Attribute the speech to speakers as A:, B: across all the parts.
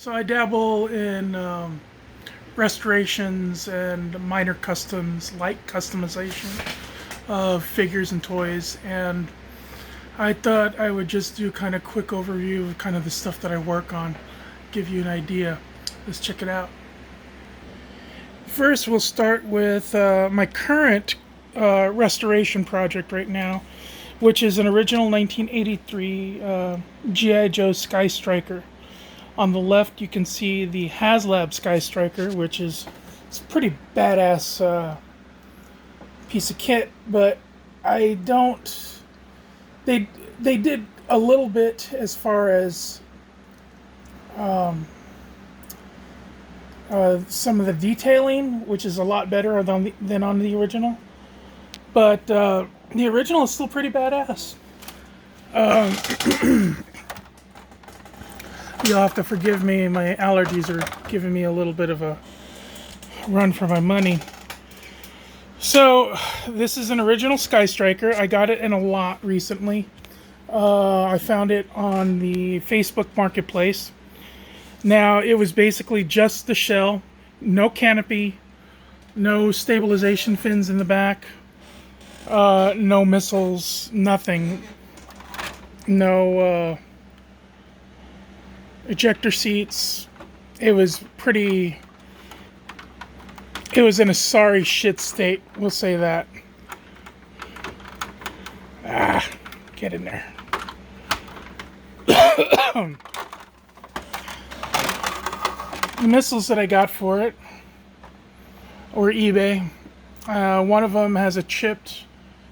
A: So I dabble in restorations and minor customs, light customization of figures and toys, and I thought I would just do kind of quick overview of kind of the stuff that I work on, give you an idea. Let's check it out. First, we'll start with my current restoration project right now, which is an original 1983 G.I. Joe Sky Striker. On the left, you can see the HasLab Sky Striker, which is it's a pretty badass piece of kit. But I don't. They did a little bit as far as some of the detailing, which is a lot better than on the original. But the original is still pretty badass. You'll have to forgive me, my allergies are giving me a little bit of a run for my money. So, this is an original Sky Striker. I got it in a lot recently. I found it on the Facebook Marketplace. Now, it was basically just the shell, no canopy, no stabilization fins in the back, no missiles, nothing. No ejector seats. It was in a sorry shit state, we'll say that. Get in there. The missiles that I got for it or eBay. One of them has a chipped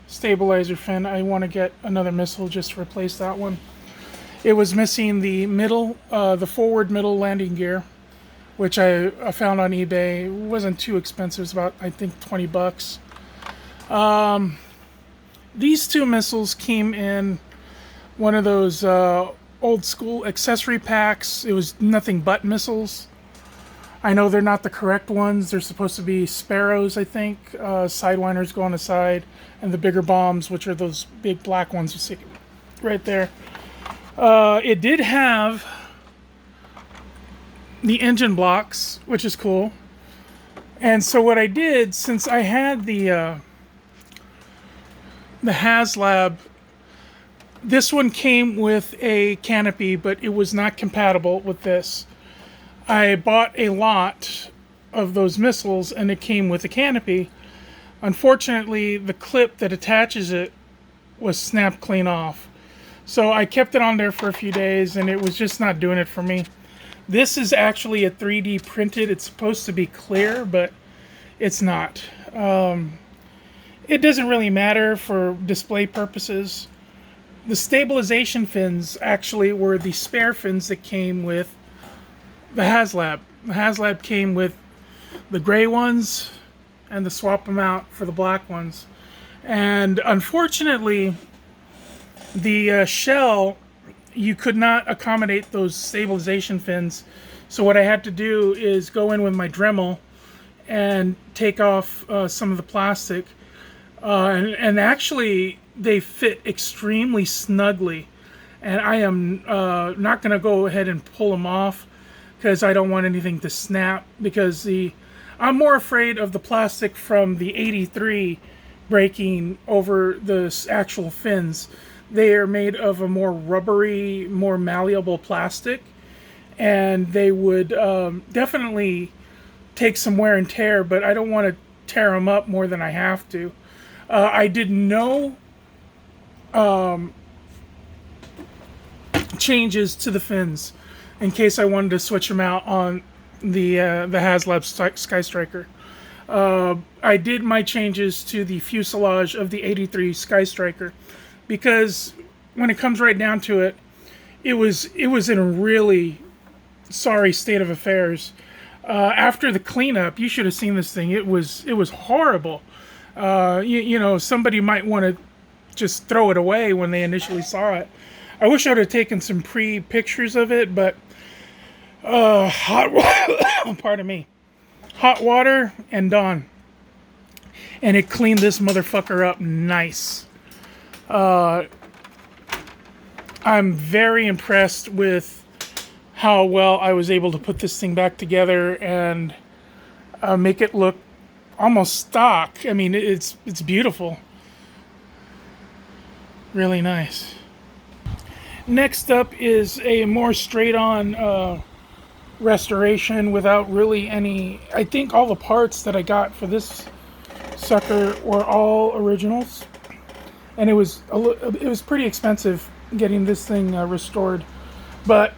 A: stabilizer fin. I want to get another missile just to replace that one. It was missing the forward middle landing gear, which I found on eBay. It wasn't too expensive. It was about, I think, $20. These two missiles came in one of those old school accessory packs. It was nothing but missiles. I know they're not the correct ones. They're supposed to be Sparrows, I think. Sidewinders go on the side, and the bigger bombs, which are those big black ones you see right there. It did have the engine blocks, which is cool. And so what I did, since I had the HasLab, this one came with a canopy, but it was not compatible with this. I bought a lot of those missiles, and it came with a canopy. Unfortunately, the clip that attaches it was snapped clean off. So I kept it on there for a few days, and it was just not doing it for me. This is actually a 3D printed. It's supposed to be clear, but it's not. It doesn't really matter for display purposes. The stabilization fins actually were the spare fins that came with the HasLab. The HasLab came with the gray ones and the swap them out for the black ones. And unfortunately, the shell, you could not accommodate those stabilization fins. So what I had to do is go in with my Dremel and take off some of the plastic. And actually, they fit extremely snugly. And I am not going to go ahead and pull them off because I don't want anything to snap. Because I'm more afraid of the plastic from the 83 breaking over the actual fins. They are made of a more rubbery, more malleable plastic, and they would definitely take some wear and tear, but I don't want to tear them up more than I have to. I did no changes to the fins in case I wanted to switch them out on the HasLab Sky Striker. I did my changes to the fuselage of the 83 Sky Striker, because when it comes right down to it, it was in a really sorry state of affairs. After the cleanup, you should have seen this thing. It was horrible. You know, somebody might want to just throw it away when they initially saw it. I wish I would have taken some pre-pictures of it, but pardon me, hot water and done, and it cleaned this motherfucker up nice. I'm very impressed with how well I was able to put this thing back together and make it look almost stock. I mean, it's beautiful. Really nice. Next up is a more straight-on restoration without really any... I think all the parts that I got for this sucker were all originals. And it was pretty expensive getting this thing restored. But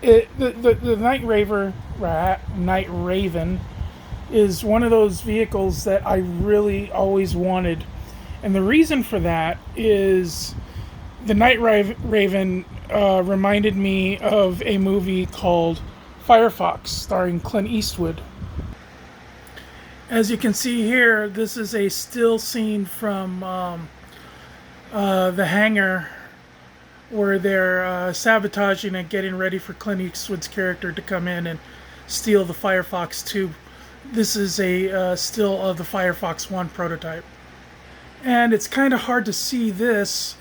A: the Night Raven is one of those vehicles that I really always wanted. And the reason for that is the Night Raven reminded me of a movie called Firefox, starring Clint Eastwood. As you can see here, this is a still scene from the hangar where they're sabotaging and getting ready for Clint Eastwood's character to come in and steal the Firefox 2. This is a still of the Firefox 1 prototype. And it's kind of hard to see this,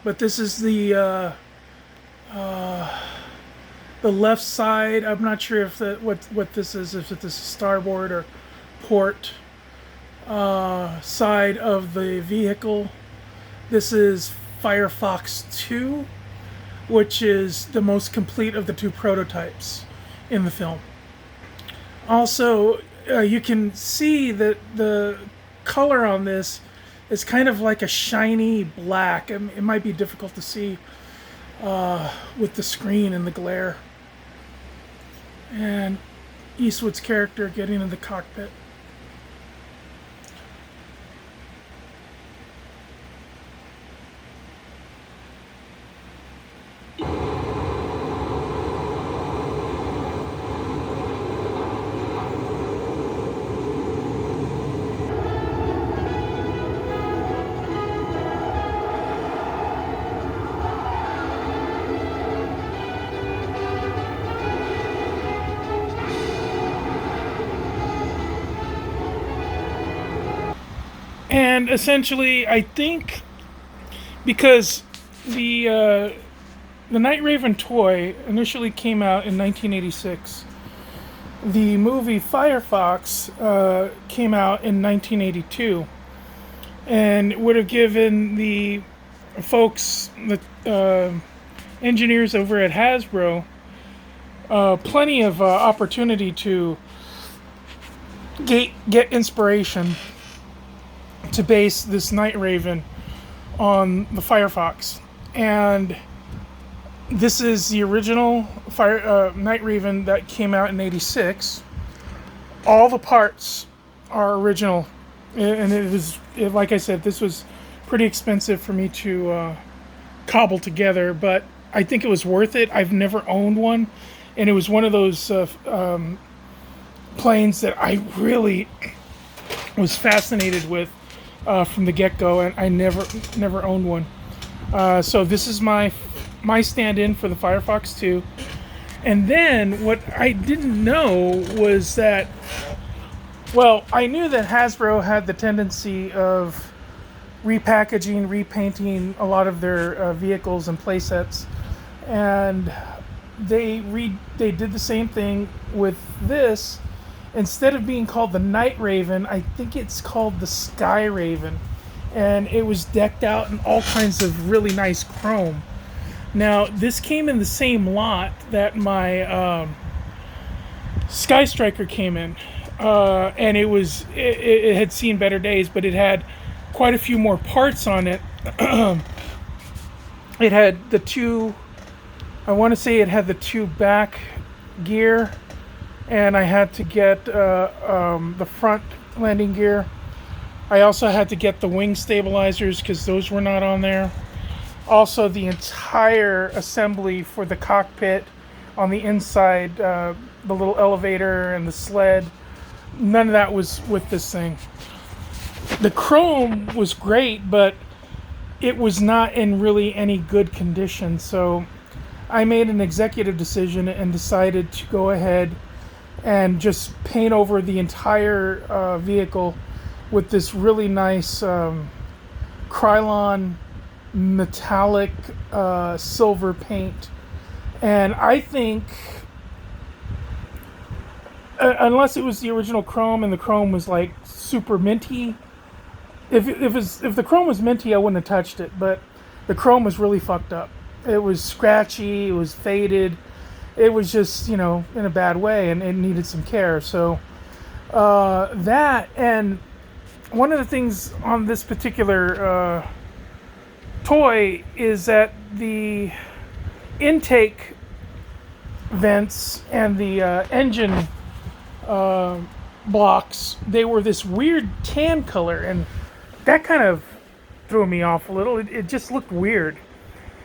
A: but this is the left side. I'm not sure if what this is, if it's starboard or port side of the vehicle. This is Firefox 2, which is the most complete of the two prototypes in the film. Also, you can see that the color on this is kind of like a shiny black. It might be difficult to see with the screen and the glare. And Eastwood's character getting in the cockpit. And essentially, I think because the Night Raven toy initially came out in 1986, the movie Firefox came out in 1982, and it would have given the folks, the engineers over at Hasbro, plenty of opportunity to get inspiration to base this Night Raven on the Firefox. And this is the original Night Raven that came out in '86. All the parts are original, and like I said, this was pretty expensive for me to cobble together, but I think it was worth it. I've never owned one, and it was one of those planes that I really was fascinated with from the get-go, and I never owned one. So this is my stand-in for the Firefox 2. And then what I didn't know was that, well, I knew that Hasbro had the tendency of repackaging, repainting a lot of their vehicles and playsets, and they did the same thing with this. Instead of being called the Night Raven, I think it's called the Sky Raven. And it was decked out in all kinds of really nice chrome. Now, this came in the same lot that my Sky Striker came in. And it had seen better days, but it had quite a few more parts on it. It had the two back gear, and I had to get the front landing gear. I also had to get the wing stabilizers because those were not on there. Also, the entire assembly for the cockpit on the inside, the little elevator and the sled, none of that was with this thing. The chrome was great, but it was not in really any good condition. So I made an executive decision and decided to go ahead and just paint over the entire vehicle with this really nice Krylon metallic silver paint. And I think, unless it was the original chrome and the chrome was like super minty, if the chrome was minty, I wouldn't have touched it. But the chrome was really fucked up. It was scratchy. It was faded. It was just, in a bad way, and it needed some care. So that, and one of the things on this particular toy is that the intake vents and the engine blocks, they were this weird tan color, and that kind of threw me off a little. It just looked weird.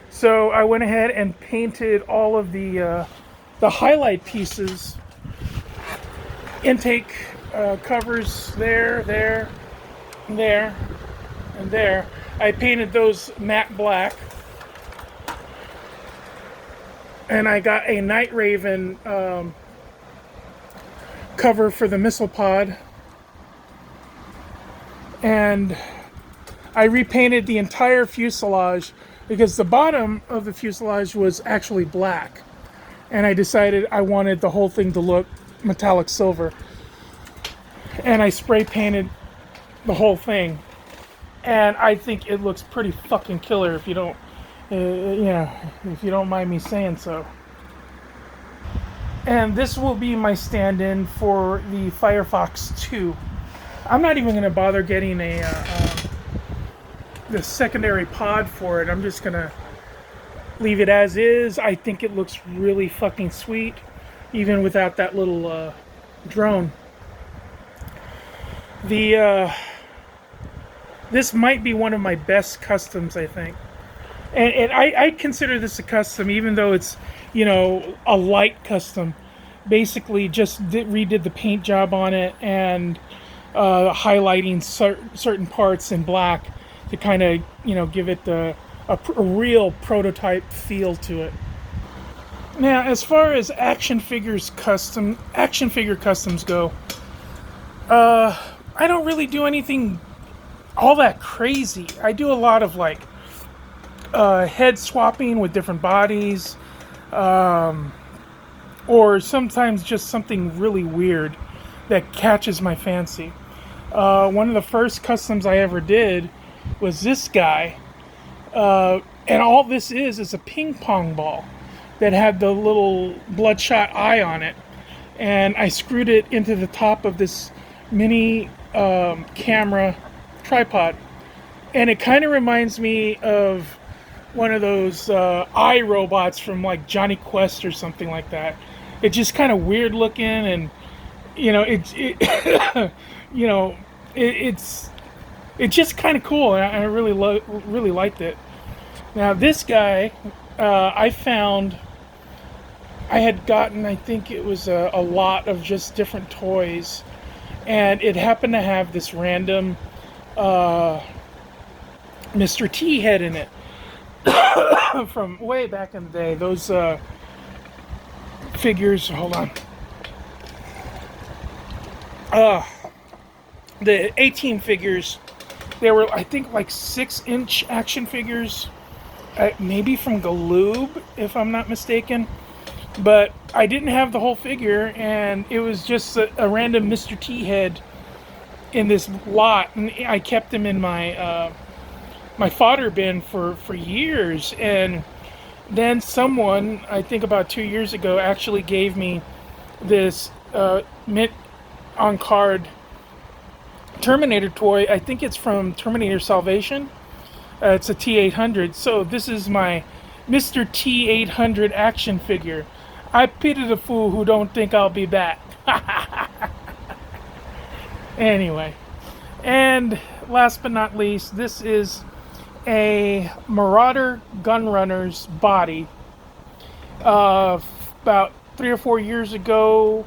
A: So I went ahead and painted all of the highlight pieces, intake covers there, and there. I painted those matte black. And I got a Night Raven cover for the missile pod. And I repainted the entire fuselage because the bottom of the fuselage was actually black. And I decided I wanted the whole thing to look metallic silver. And I spray painted the whole thing. And I think it looks pretty fucking killer if you don't, if you don't mind me saying so. And this will be my stand-in for the Firefox 2. I'm not even going to bother getting the secondary pod for it. I'm just going to leave it as is. I think it looks really fucking sweet, even without that little drone. This might be one of my best customs, I think. And I consider this a custom, even though it's, a light custom. Basically, just redid the paint job on it and highlighting certain parts in black to kind of, give it a real prototype feel to it. Now, as far as action figure customs go, I don't really do anything all that crazy. I do a lot of head swapping with different bodies, or sometimes just something really weird that catches my fancy. One of the first customs I ever did was this guy, and all this is a ping pong ball that had the little bloodshot eye on it, and I screwed it into the top of this mini camera tripod, and it kind of reminds me of one of those eye robots from Johnny Quest or something like that. It's just kind of weird looking, and it's just kind of cool, and I really liked it. Now this guy, I found I had gotten, I think it was a lot of just different toys, and it happened to have this random Mr. T head in it from way back in the day. Those figures, hold on. The 18 figures, they were, I think, 6-inch action figures, maybe from Galoob, if I'm not mistaken. But I didn't have the whole figure, and it was just a random Mr. T head in this lot, and I kept him in my my fodder bin for years. And then someone, I think about 2 years ago, actually gave me this mint on card Terminator toy. I think it's from Terminator Salvation. It's a T800. So this is my Mr. T800 action figure. I pity the fool who don't think I'll be back. Anyway, and last but not least, this is a Marauder Gunrunner's body. About 3 or 4 years ago,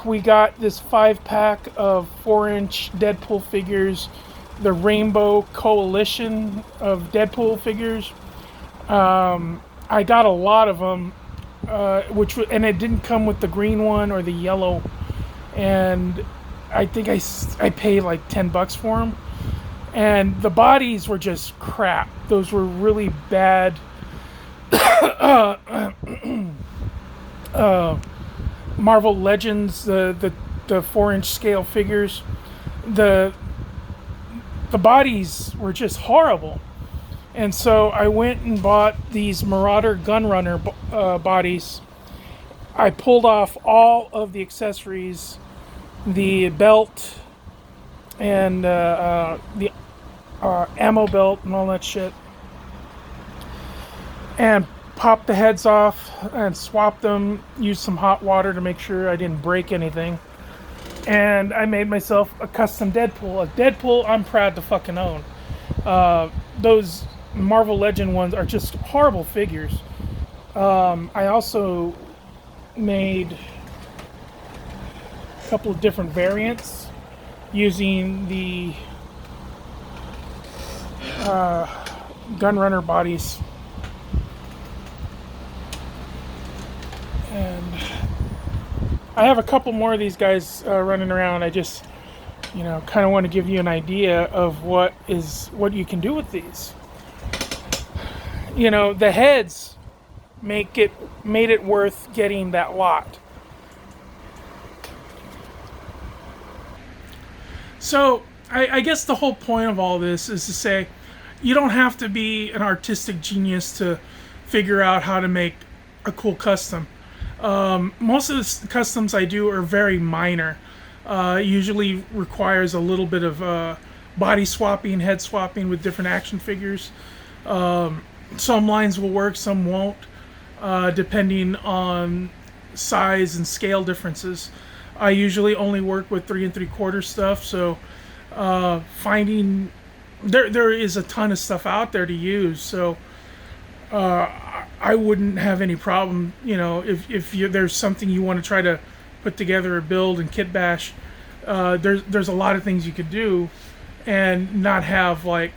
A: we got this 5-pack of 4-inch Deadpool figures, the Rainbow Coalition of Deadpool figures. I got a lot of them, and it didn't come with the green one or the yellow, and I think I paid $10 for them, and the bodies were just crap. Those were really bad Marvel Legends, the 4-inch scale figures. The the bodies were just horrible. And so I went and bought these Marauder Gunrunner bodies. I pulled off all of the accessories, the belt, and the ammo belt and all that shit, and popped the heads off and swapped them, used some hot water to make sure I didn't break anything. And I made myself a custom Deadpool. A Deadpool I'm proud to fucking own. Those Marvel Legend ones are just horrible figures. I also made a couple of different variants using the Gunrunner bodies. And I have a couple more of these guys running around. I just, kind of want to give you an idea of what you can do with these. The heads made it worth getting that lot. So I guess the whole point of all this is to say, you don't have to be an artistic genius to figure out how to make a cool custom. Most of the customs I do are very minor. Usually requires a little bit of body swapping, head swapping with different action figures. Some lines will work, some won't, depending on size and scale differences. I usually only work with 3 3/4 stuff, so finding there is a ton of stuff out there to use. So I wouldn't have any problem, if there's something you want to try to put together or build and kit bash. There's a lot of things you could do, and not have like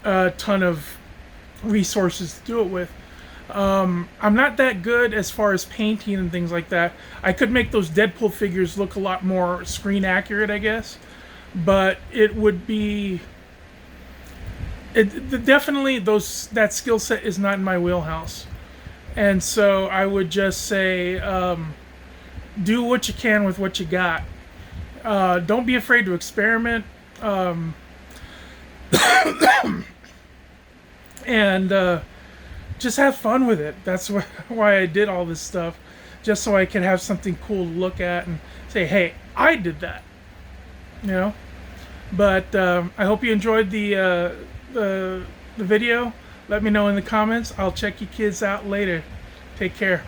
A: a ton of resources to do it with. I'm not that good as far as painting and things like that. I could make those Deadpool figures look a lot more screen accurate, I guess, but it would be definitely that skill set is not in my wheelhouse. And so I would just say, do what you can with what you got. Don't be afraid to experiment. And just have fun with it. That's why I did all this stuff, just so I could have something cool to look at and say, hey, I did that. But I hope you enjoyed the video. Let me know in the comments. I'll check you kids out later. Take care.